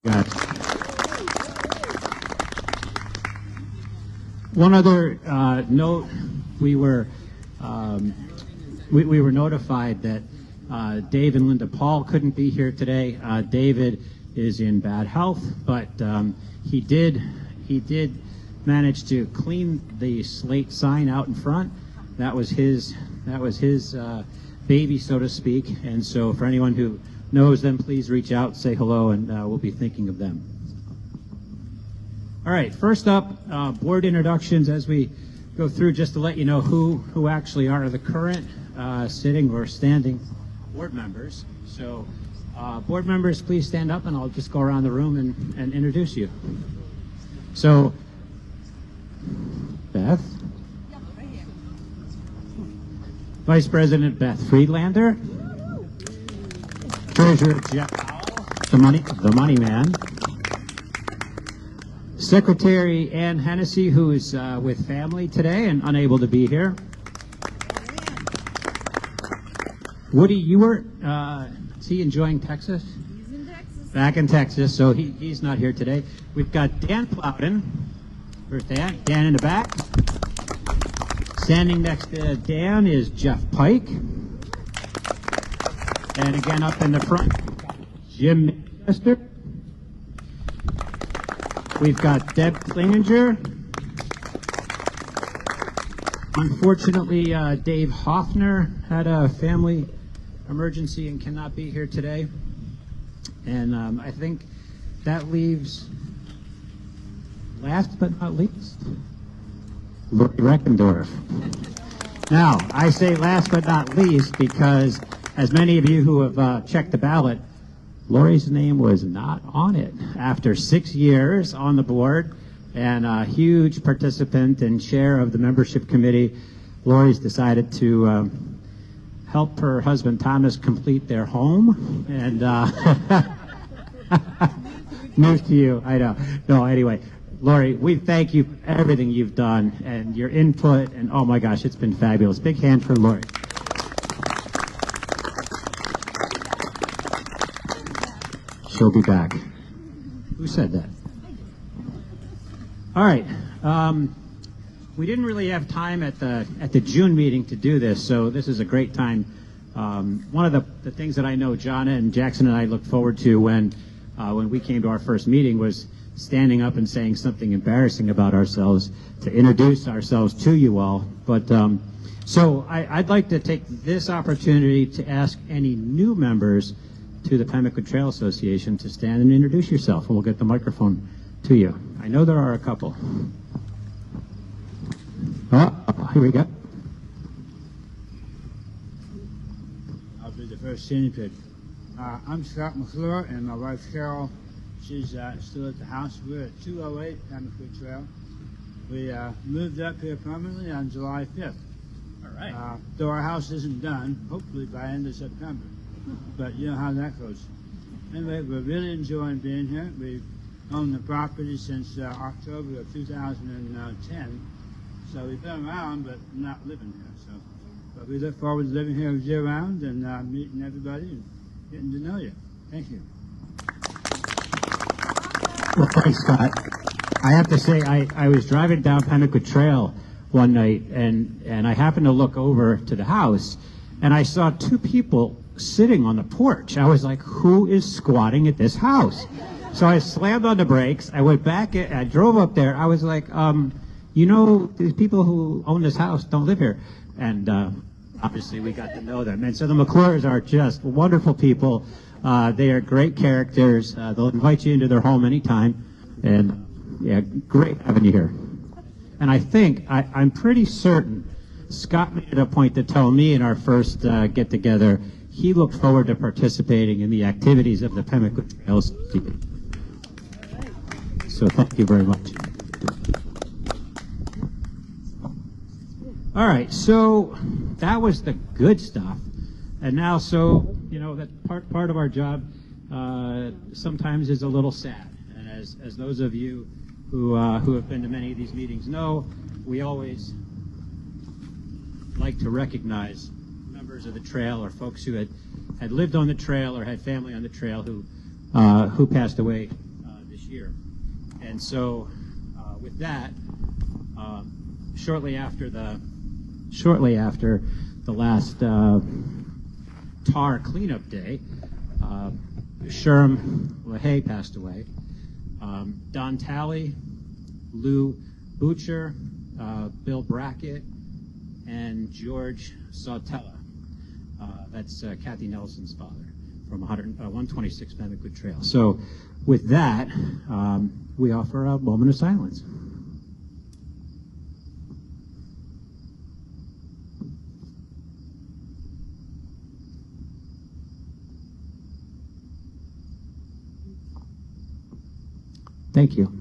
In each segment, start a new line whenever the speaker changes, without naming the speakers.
Got it. One other note: we were notified that Dave and Linda Paul couldn't be here today. David is in bad health, but he did manage to clean the slate sign out in front. That was his baby, so to speak. And so, for anyone who knows them, please reach out, say hello, and we'll be thinking of them. All right, first up, board introductions as we go through, just to let you know who actually are the current sitting or standing board members. So board members, please stand up, and I'll just go around the room and introduce you. So, Beth. Vice President Beth Friedlander. Treasurer Jeff Powell, the money man. Secretary Ann Hennessy, who is with family today and unable to be here. Woody Ewart, is he enjoying Texas?
He's in Texas.
Back in Texas, so he's not here today. We've got Dan Plowden. Where's Dan? Dan in the back. Standing next to Dan is Jeff Pike. And again up in the front, Jim Manchester. We've got Deb Klinginger. Unfortunately, Dave Hoffner had a family emergency and cannot be here today. And I think that leaves, last but not least, Lori Reckendorf. Now, I say last but not least because, as many of you who have checked the ballot, Lori's name was not on it. After 6 years on the board and a huge participant and chair of the membership committee, Lori's decided to help her husband Thomas complete their home and move to you. I know. No, anyway, Lori, we thank you for everything you've done and your input, and oh my gosh, it's been fabulous. Big hand for Lori. She'll be back. Who said that? All right. We didn't really have time at the June meeting to do this, so this is a great time. One of the things that I know Jonna and Jackson and I looked forward to when we came to our first meeting was standing up and saying something embarrassing about ourselves to introduce ourselves to you all. But so I'd like to take this opportunity to ask any new members to the Pemaquid Trail Association to stand and introduce yourself, and we'll get the microphone to you. I know there are a couple. Oh, here we go.
I'll be the first guinea pig. I'm Scott McClure, and my wife Carol, she's still at the house. We're at 208 Pemaquid Trail. We moved up here permanently on July 5th.
All right.
Though our house isn't done, hopefully by end of September. But you know how that goes. Anyway, we're really enjoying being here. We've owned the property since October of 2010. So we've been around, but not living here. But we look forward to living here year round and meeting everybody and getting to know you. Thank you.
Well, thanks, Scott. I have to say, I was driving down Pemaquid Trail one night, and I happened to look over to the house, and I saw two people sitting on the porch. I was like, who is squatting at this house? So I slammed on the brakes. I went back, I drove up there. I was like, you know, these people who own this house don't live here. And obviously we got to know them. And so the McClures are just wonderful people. They are great characters. They'll invite you into their home anytime. And yeah, great having you here. And I think, I'm pretty certain, Scott made it a point to tell me in our first get-together, he looked forward to participating in the activities of the Pemaquid Trail Association. So thank you very much. All right, so that was the good stuff. And now, so, you know, that part of our job sometimes is a little sad. And as those of you who have been to many of these meetings know, we always like to recognize members of the trail or folks who had lived on the trail or had family on the trail who passed away year. And so with that, shortly after the last tar cleanup day, Sherm LaHaye passed away. Don Talley, Lou Butcher, Bill Brackett, and George Sautella. That's Kathy Nelson's father from 126 Pemaquid Trail. So with that, we offer a moment of silence. Thank you.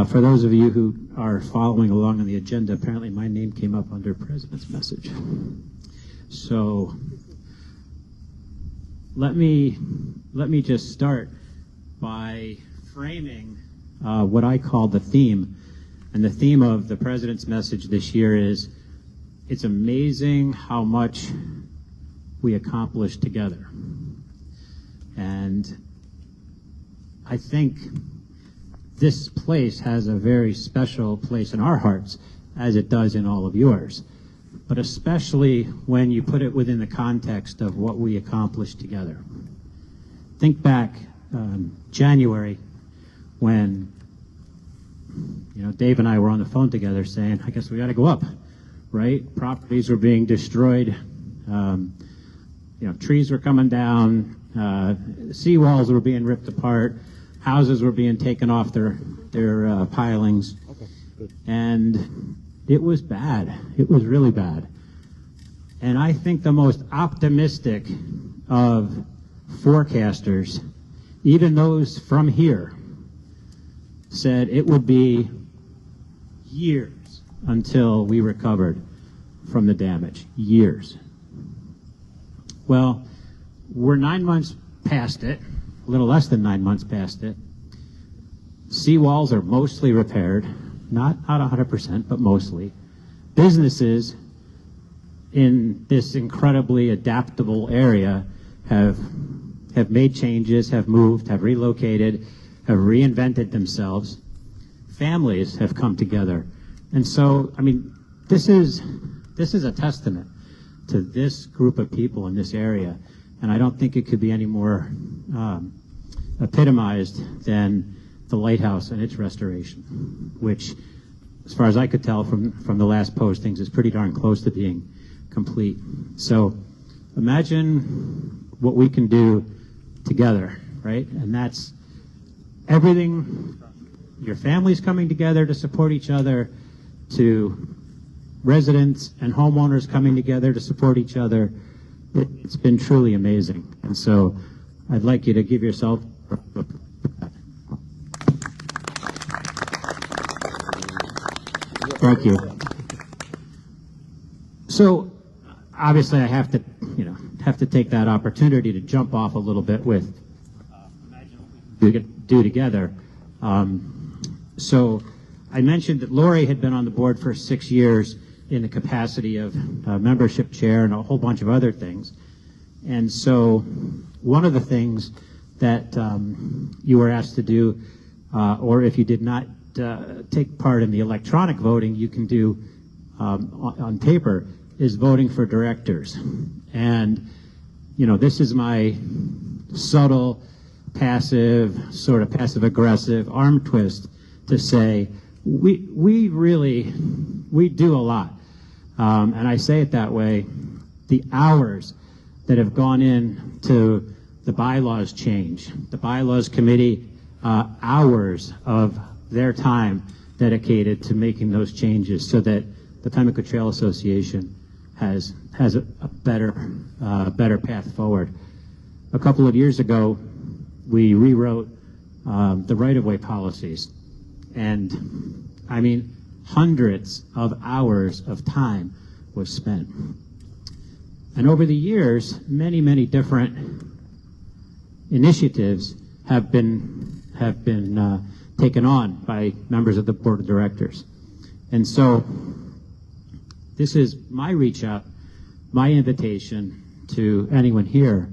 For those of you who are following along on the agenda, apparently my name came up under President's message. So let me just start by framing what I call the theme. And the theme of the President's message this year is, it's amazing how much we accomplished together. And I think this place has a very special place in our hearts, as it does in all of yours, but especially when you put it within the context of what we accomplished together. Think back January when Dave and I were on the phone together saying, I guess we got to go up, right? Properties were being destroyed, trees were coming down, seawalls were being ripped apart, houses were being taken off their pilings. Okay, good. And it was bad. It was really bad. And I think the most optimistic of forecasters, even those from here, said it would be years until we recovered from the damage. Years. Well, we're 9 months past it. A little less than 9 months past it. Seawalls are mostly repaired, not 100%, but mostly. Businesses in this incredibly adaptable area have made changes, have moved, have relocated, have reinvented themselves. Families have come together. And so, this is a testament to this group of people in this area. And I don't think it could be any more epitomized than the lighthouse and its restoration, which, as far as I could tell from the last postings, is pretty darn close to being complete. So imagine what we can do together, right? And that's everything, your families coming together to support each other, to residents and homeowners coming together to support each other. It's been truly amazing. And so I'd like you to give yourself Thank you. So obviously I have to take that opportunity to jump off a little bit with imagine what we could do together. So I mentioned that Lori had been on the board for 6 years in the capacity of membership chair and a whole bunch of other things. And so one of the things that you were asked to do, or if you did not take part in the electronic voting, you can do on paper, is voting for directors. And, this is my subtle, sort of passive-aggressive arm twist to say, we do a lot. And I say it that way. The hours that have gone into the bylaws change, the bylaws committee, hours of their time dedicated to making those changes so that the Pemaquid Trail Association has a better path forward. A couple of years ago, we rewrote the right-of-way policies, and hundreds of hours of time was spent. And over the years, many different initiatives have been taken on by members of the board of directors. And so this is my reach out, my invitation to anyone here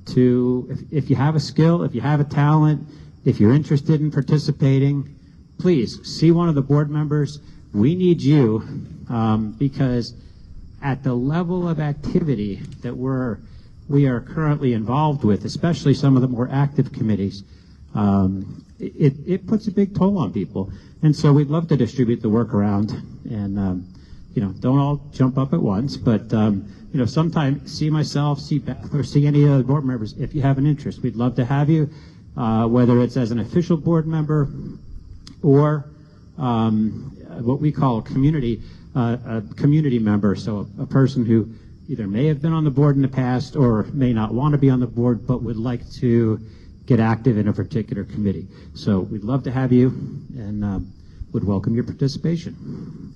to, if you have a skill, if you have a talent, if you're interested in participating, please see one of the board members. We need you because at the level of activity that we are currently involved with, especially some of the more active committees, it puts a big toll on people. And so we'd love to distribute the work around, and don't all jump up at once, but sometime see myself, see Beth, or see any other board members if you have an interest. We'd love to have you, whether it's as an official board member or what we call a community member, so a person who either may have been on the board in the past or may not want to be on the board but would like to get active in a particular committee. So we'd love to have you and would welcome your participation.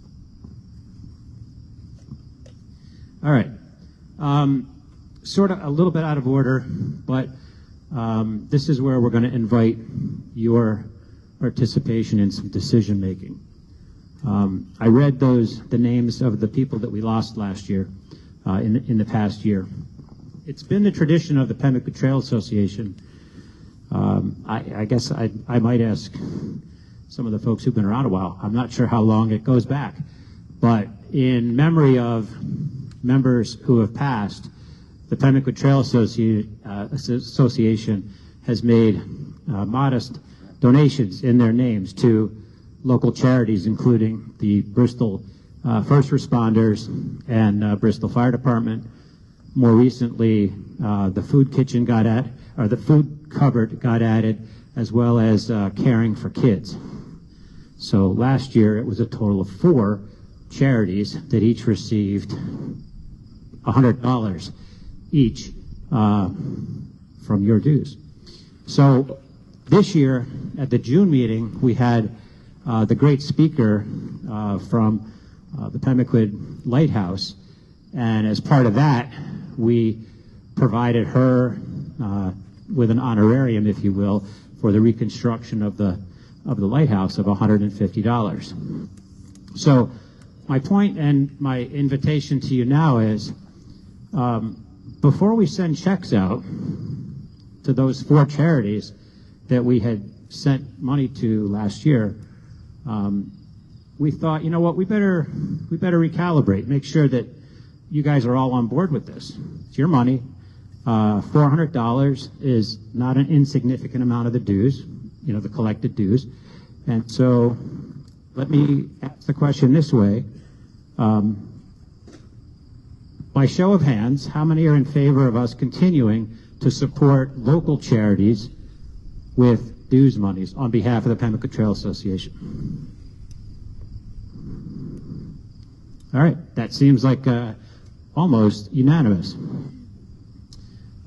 All right. Sort of a little bit out of order, but this is where we're going to invite your participation in some decision making. I read the names of the people that we lost last year, in the past year. It's been the tradition of the Pemaquid Trail Association. I guess I might ask some of the folks who've been around a while. I'm not sure how long it goes back, but in memory of members who have passed, the Pemaquid Trail Association has made modest donations in their names to local charities, including the Bristol First Responders and Bristol Fire Department. More recently, the food kitchen the food cupboard got added, as well as Caring for Kids. So last year it was a total of 4 charities that each received $100 each from your dues. So this year at the June meeting, we had the great speaker from the Pemaquid Lighthouse, and as part of that, we provided her with an honorarium, if you will, for the reconstruction of the lighthouse of $150. So my point and my invitation to you now is, before we send checks out to those 4 charities that we had sent money to last year, we thought, you know what, we better recalibrate, make sure that you guys are all on board with this. It's your money. $400 is not an insignificant amount of the dues, the collected dues. And so let me ask the question this way. By show of hands, how many are in favor of us continuing to support local charities with dues monies on behalf of the Pemaquid Trail Association? All right, that seems like almost unanimous.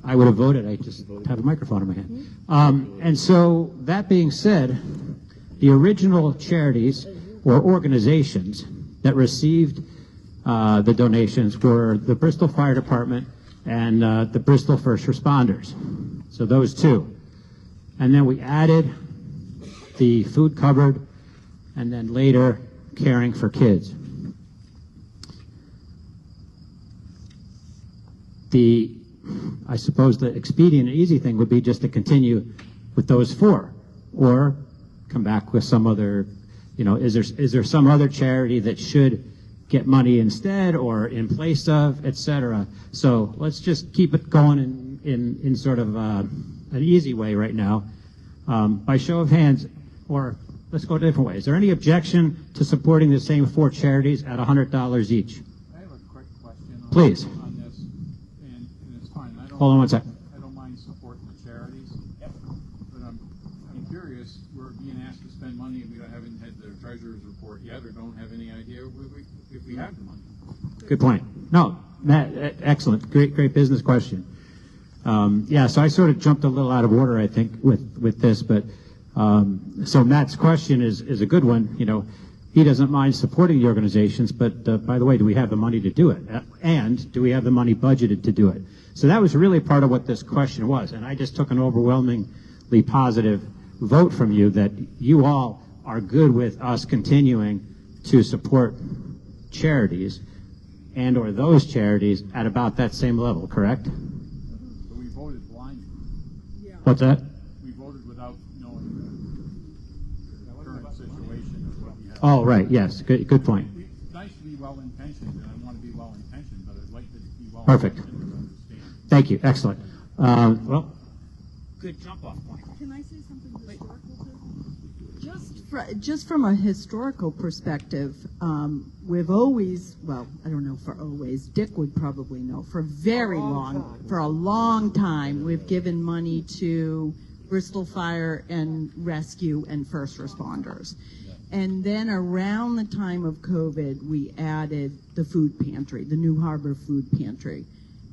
I would have voted, I just have a microphone in my hand. And so, that being said, the original charities or organizations that received the donations were the Bristol Fire Department and the Bristol First Responders. So those 2. And then we added the food cupboard, and then later Caring for Kids. I suppose the expedient and easy thing would be just to continue with those 4, or come back with some other, is there some other charity that should get money instead or in place of, etc. So let's just keep it going in sort of an easy way right now. By show of hands, or let's go a different way. Is there any objection to supporting the same 4 charities at $100 each?
I have a quick question
Please.
On this, and it's fine.
Hold on one second.
I don't mind supporting the charities. Yep. But I'm curious, we're being asked to spend money and we haven't had the treasurer's report yet, or don't have any idea if we have the money.
Good point. No, Matt, excellent. Great business question. So I sort of jumped a little out of order, I think, with this, but so Matt's question is a good one. He doesn't mind supporting the organizations, but by the way, do we have the money to do it? And do we have the money budgeted to do it? So that was really part of what this question was, and I just took an overwhelmingly positive vote from you that you all are good with us continuing to support charities and or those charities at about that same level, correct?
So we voted blindly.
What's that?
We voted without knowing the current situation of what we have.
Oh, right, yes, good point.
It's nice to be well-intentioned, and I want to be well-intentioned, but I'd like to be
Perfect.
well-intentioned to understand.
Thank you, excellent. Well, good jump-off point.
Can I say something historical too? Just from a historical perspective, we've always, well, I don't know for always, Dick would probably know, for a long time, we've given money to Bristol Fire and Rescue and first responders. And then around the time of COVID, we added the food pantry, the New Harbor Food Pantry.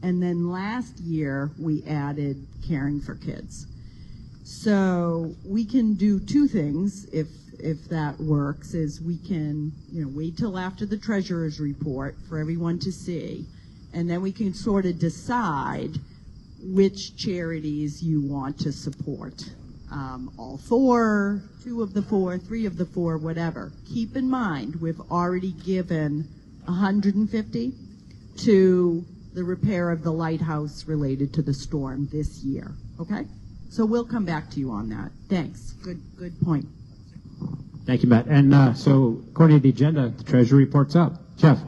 And then last year, we added Caring for Kids. So we can do two things if that works, is we can, wait till after the treasurer's report for everyone to see, and then we can sort of decide which charities you want to support. All four, two of the four, three of the four, whatever. Keep in mind, we've already given $150 to the repair of the lighthouse related to the storm this year, okay? So we'll come back to you on that. Thanks. Good point.
Thank you, Matt. And so, according to the agenda, the treasury report's up. Jeff.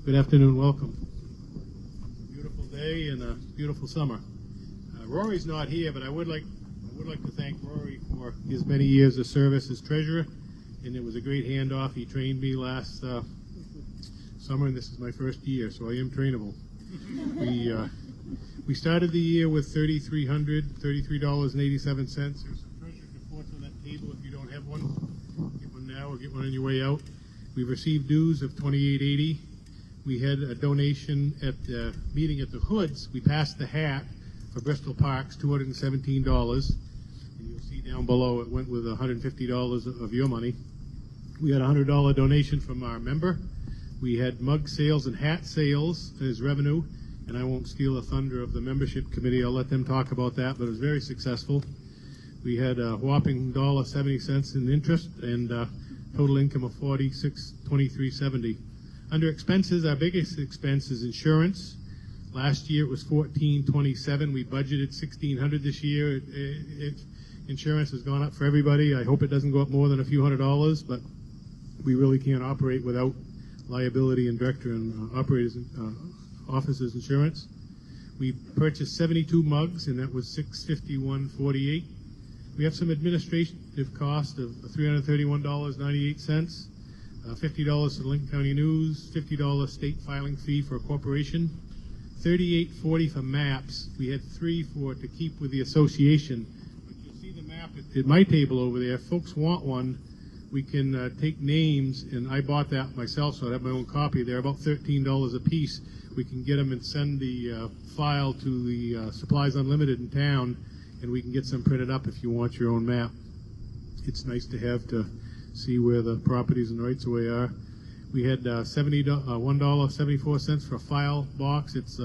Good afternoon, welcome. Beautiful day and a beautiful summer. Rory's not here, but I would like to thank Rory for his many years of service as treasurer, and it was a great handoff. He trained me last summer, and this is my first year, so I am trainable. We started the year with $33.87. There's some treasurer's reports on that table if you don't have one. Get one now or get one on your way out. We've received dues of $28.80. We had a donation at the meeting at the Hoods. We passed the hat for Bristol Parks, $217. And you'll see down below it went with $150 of your money. We had a $100 donation from our member. We had mug sales and hat sales as revenue, and I won't steal the thunder of the membership committee. I'll let them talk about that, but it was very successful. We had a whopping $1.70 in interest and total income of $46.2370. Under expenses, our biggest expense is insurance. Last year it was $14.27. We budgeted $1,600 this year. Insurance has gone up for everybody. I hope it doesn't go up more than a few $100s, but we really can't operate without liability and director and operators officers insurance. We purchased 72 mugs, and that was $651.48. We have some administrative cost of $331.98. $50 to the Lincoln County News, $50 state filing fee for a corporation, $38.40 for maps. We had 3 to keep with the association. But you'll see the map at my table over there. If folks want one, we can take names, and I bought that myself, so I have my own copy. They're about $13 a piece. We can get them and send the file to the Supplies Unlimited in town, and we can get some printed up if you want your own map. It's nice to have to see where the properties and rights of way are. We had $1.74 for a file box. It's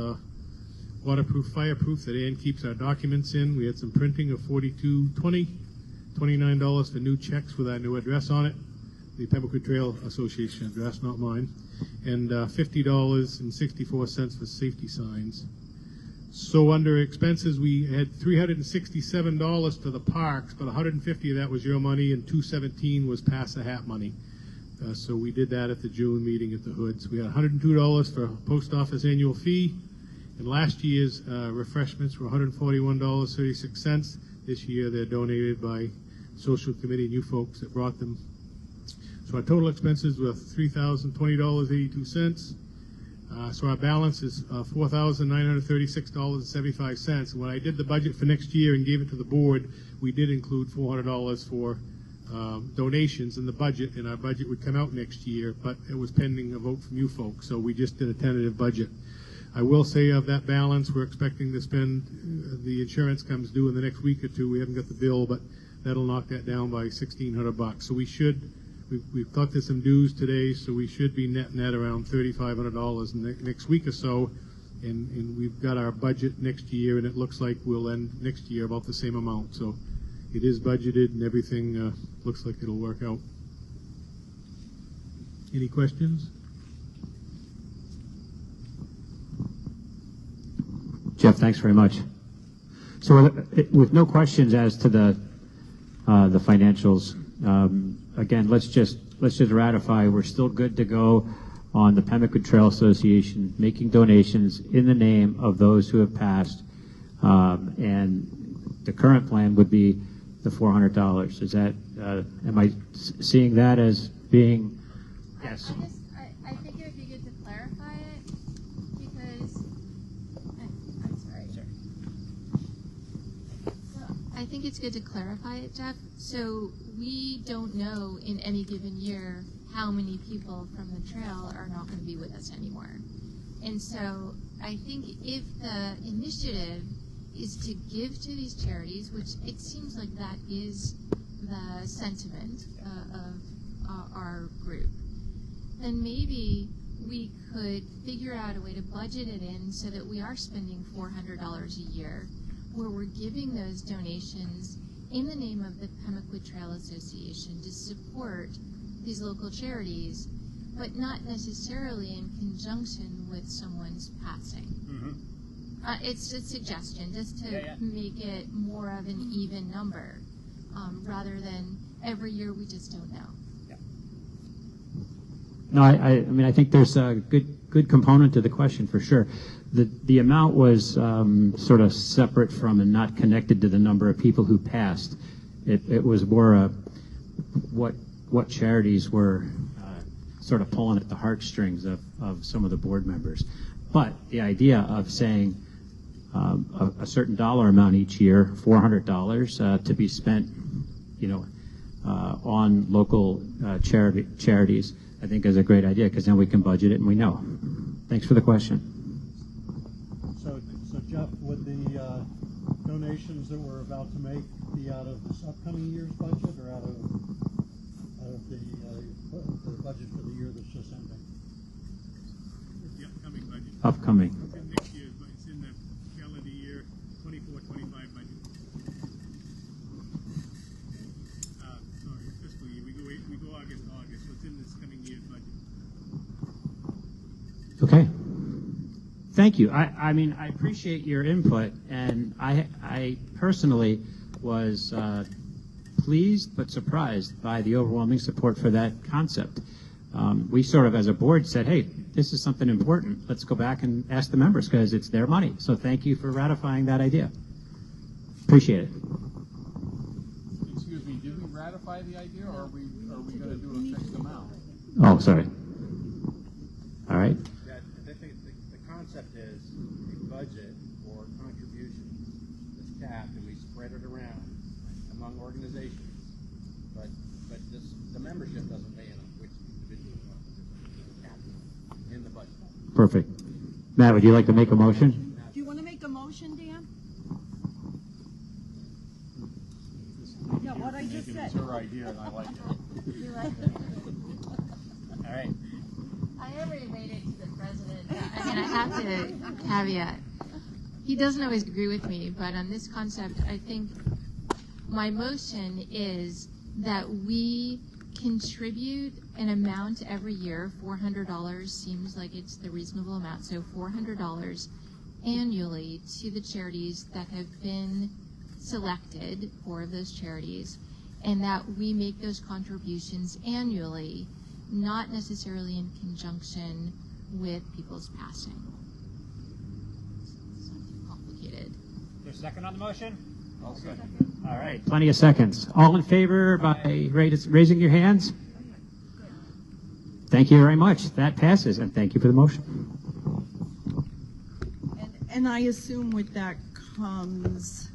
waterproof, fireproof that Ann keeps our documents in. We had some printing of $42.20, $29 for new checks with our new address on it, the Pemaquid Trail Association address, not mine, and $50.64 for safety signs. So under expenses, we had $367 to the parks, but $150 of that was your money, and $217 was pass the hat money. So we did that at the June meeting at the Hoods. We had $102 for post office annual fee, and last year's refreshments were $141.36. This year they're donated by social committee and you folks that brought them. So our total expenses were $3,020.82. So our balance is $4,936.75. When I did the budget for next year and gave it to the board, we did include $400 for donations in the budget, and our budget would come out next year, but it was pending a vote from you folks, so we just did a tentative budget. I will say of that balance, we're expecting to spend, the insurance comes due in the next week or two. We haven't got the bill, but that'll knock that down by $1,600. So we should, we've collected some dues today, so we should be net around $3,500 in the next week or so, and we've got our budget next year, and it looks like we'll end next year about the same amount. So It is budgeted and everything looks like it'll work out. Any questions?
Jeff, thanks very much. So with no questions as to the financials, again, let's just ratify we're still good to go on the Pemaquid Trail Association making donations in the name of those who have passed, and the current plan would be the $400. Is that am I seeing that as being yes?
I think it would be good to clarify it because I'm sorry. Sure. So I think it's good to clarify it, Jeff. So we don't know in any given year how many people from the trail are not going to be with us anymore. And so I think if the initiative is to give to these charities, which it seems like that is the sentiment of our group, then maybe we could figure out a way to budget it in so that we are spending $400 a year, where we're giving those donations in the name of the Pemaquid Trail Association to support these local charities, but not necessarily in conjunction with someone's passing. It's a suggestion, just to make it more of an even number, rather than every year we just don't know.
No, I mean, I think there's a good component to the question for sure. The amount was sort of separate from and not connected to the number of people who passed. It was more what charities were sort of pulling at the heartstrings of some of the board members. But the idea of saying a certain dollar amount each year, $400, to be spent, on local charities, I think is a great idea, because then we can budget it and we know. Thanks for the question.
So Jeff, would the donations that we're about to make be out of this upcoming year's budget or out of the budget for the year that's just ending?
The upcoming budget.
Upcoming.
It's in next year's, but it's in the calendar year 24-25 budget. Sorry, fiscal year. We go August to August, so it's in this coming year's budget.
Okay. Thank you. I mean, I appreciate your input, and I personally was pleased but surprised by the overwhelming support for that concept. We sort of, as a board, said, hey, this is something important. Let's go back and ask the members, because it's their money. So thank you for ratifying that idea. Appreciate it.
Excuse me, did we ratify the idea, or are we going to do a fixed amount?
Oh, sorry. All right.
I think the concept is a budget for contributions that's capped, and we spread it around among organizations. But the membership doesn't pay on which individual is capped in the budget.
Perfect. Matt, would you like to make a motion?
Do you want to make a motion, Dan? Yeah, what I just said.
It's her idea, and I like it.
You like it?
All right.
I already made it to the president. I mean, I have to caveat. He doesn't always agree with me, but on this concept, I think my motion is that we contribute an amount every year. $400 seems like it's the reasonable amount. So $400 annually to the charities that have been selected, 4 of those charities, and that we make those contributions annually, not necessarily in conjunction with people's passing. It's not too complicated.
Your second on the motion?
I'll second it.
All right. Plenty of seconds. All in favor by raising your hands? Thank you very much. That passes, and thank you for the motion.
And I assume with that comes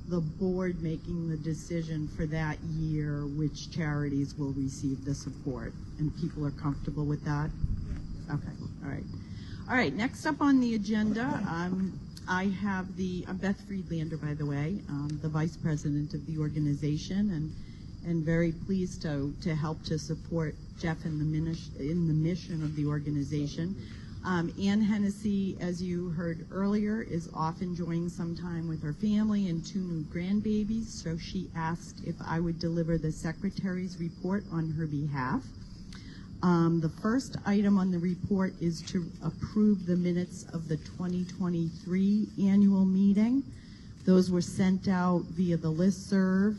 the board making the decision for that year which charities will receive the support, and people are comfortable with that? Okay, all right. All right, next up on the agenda, I have I'm Beth Friedlander, by the way, the vice president of the organization, and very pleased to help to support Jeff in the mission of the organization. Ann Hennessy, as you heard earlier, is off enjoying some time with her family and 2 new grandbabies, so she asked if I would deliver the secretary's report on her behalf. The first item on the report is to approve the minutes of the 2023 annual meeting. Those were sent out via the listserv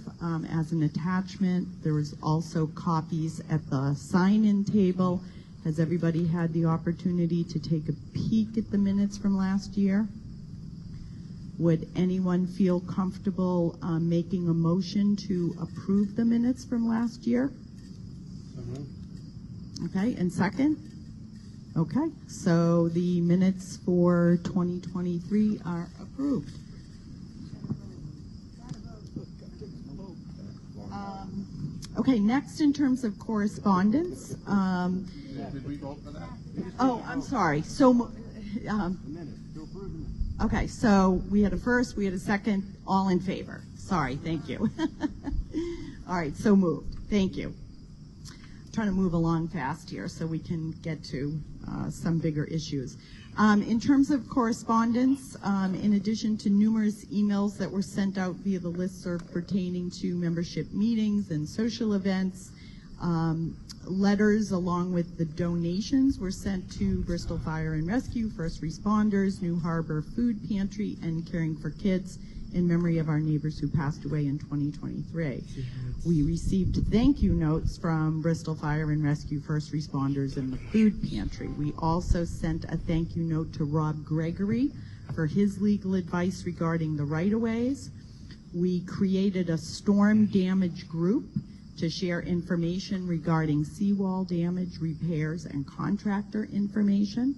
as an attachment. There was also copies at the sign-in table. Has everybody had the opportunity to take a peek at the minutes from last year? Would anyone feel comfortable making a motion to approve the minutes from last year? Okay, and second? Okay, so the minutes for 2023 are approved. Okay, next in terms of correspondence.
Did we vote for that?
Oh, I'm sorry. So, okay, so we had a first, we had a second, all in favor. Sorry, thank you. All right, so moved. Thank you. Trying to move along fast here so we can get to some bigger issues. In terms of correspondence, in addition to numerous emails that were sent out via the listserv pertaining to membership meetings and social events, letters along with the donations were sent to Bristol Fire and Rescue, First Responders, New Harbor Food Pantry, and Caring for Kids in memory of our neighbors who passed away in 2023. We received thank you notes from Bristol Fire and Rescue, First Responders, and the Food Pantry. We also sent a thank you note to Rob Gregory for his legal advice regarding the right-of-ways. We created a storm damage group to share information regarding seawall damage, repairs, and contractor information.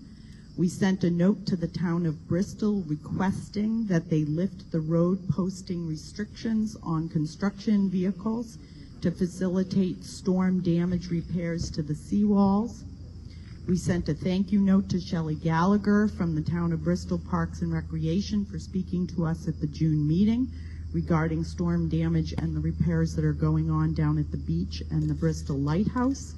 We sent a note to the town of Bristol requesting that they lift the road posting restrictions on construction vehicles to facilitate storm damage repairs to the seawalls. We sent a thank you note to Shelley Gallagher from the town of Bristol Parks and Recreation for speaking to us at the June meeting regarding storm damage and the repairs that are going on down at the beach and the Bristol Lighthouse.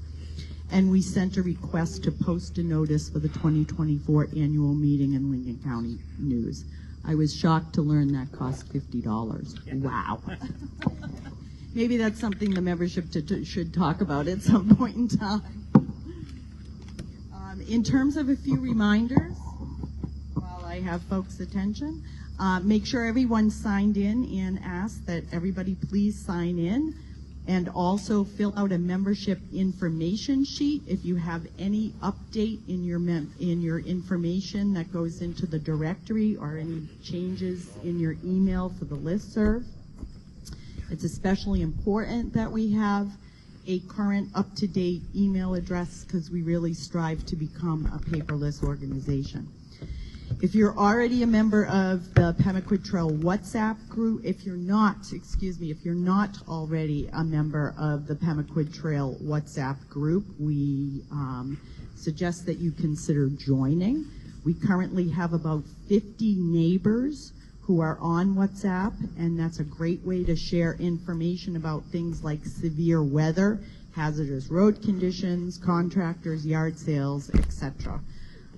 And we sent a request to post a notice for the 2024 annual meeting in Lincoln County News. I was shocked to learn that cost $50. Wow. Maybe that's something the membership should talk about at some point in time. In terms of a few reminders, while I have folks' attention, make sure everyone signed in and ask that everybody please sign in. And also fill out a membership information sheet if you have any update in your information that goes into the directory or any changes in your email for the listserv. It's especially important that we have a current up-to-date email address because we really strive to become a paperless organization. If you're already a member of the Pemaquid Trail WhatsApp group, if you're not already a member of the Pemaquid Trail WhatsApp group, we suggest that you consider joining. We currently have about 50 neighbors who are on WhatsApp, and that's a great way to share information about things like severe weather, hazardous road conditions, contractors, yard sales, etc.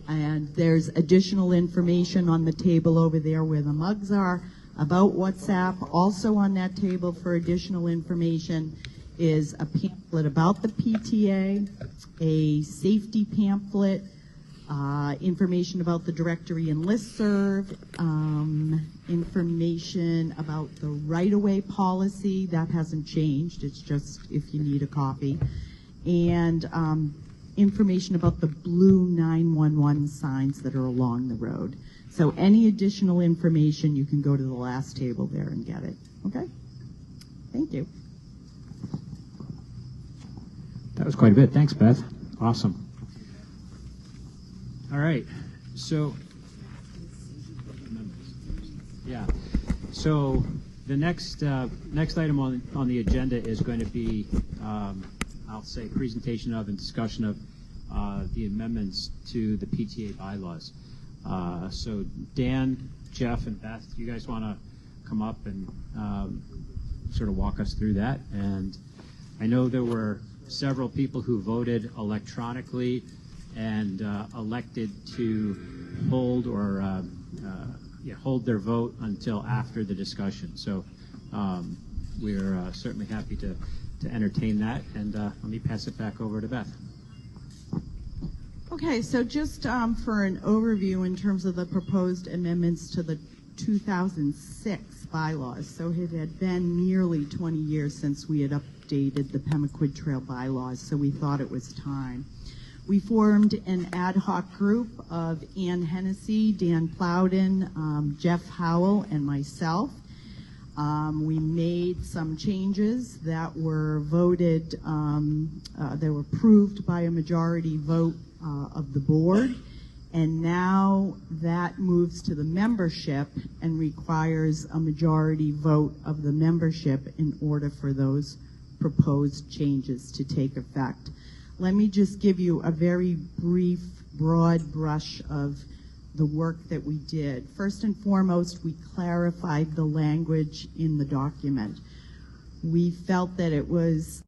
And there's additional information on the table over there where the mugs are about WhatsApp. Also on that table for additional information is a pamphlet about the PTA, a safety pamphlet, information about the directory and listserv, information about the right-of-way policy. That hasn't changed. It's just if you need a copy. And information about the blue 911 signs that are along the road. So any additional information, you can go to the last table there and get it. Okay? Thank you.
That was quite a bit. Thanks, Beth. Awesome. All right. So, yeah. So the next item on the agenda is going to be, I'll say, presentation of and discussion of the amendments to the PTA bylaws. So Dan, Jeff, and Beth, you guys want to come up and sort of walk us through that? And I know there were several people who voted electronically and elected to hold hold their vote until after the discussion. So we're certainly happy to entertain that, and let me pass it back over to Beth.
Okay, so just for an overview in terms of the proposed amendments to the 2006 bylaws. So it had been nearly 20 years since we had updated the Pemaquid Trail bylaws, so we thought it was time. We formed an ad hoc group of Ann Hennessy, Dan Plowden, Jeff Howell, and myself. We made some changes that were voted, they were approved by a majority vote of the board, and now that moves to the membership and requires a majority vote of the membership in order for those proposed changes to take effect. Let me just give you a very brief, broad brush of the work that we did. First and foremost, we clarified the language in the document. We felt that it was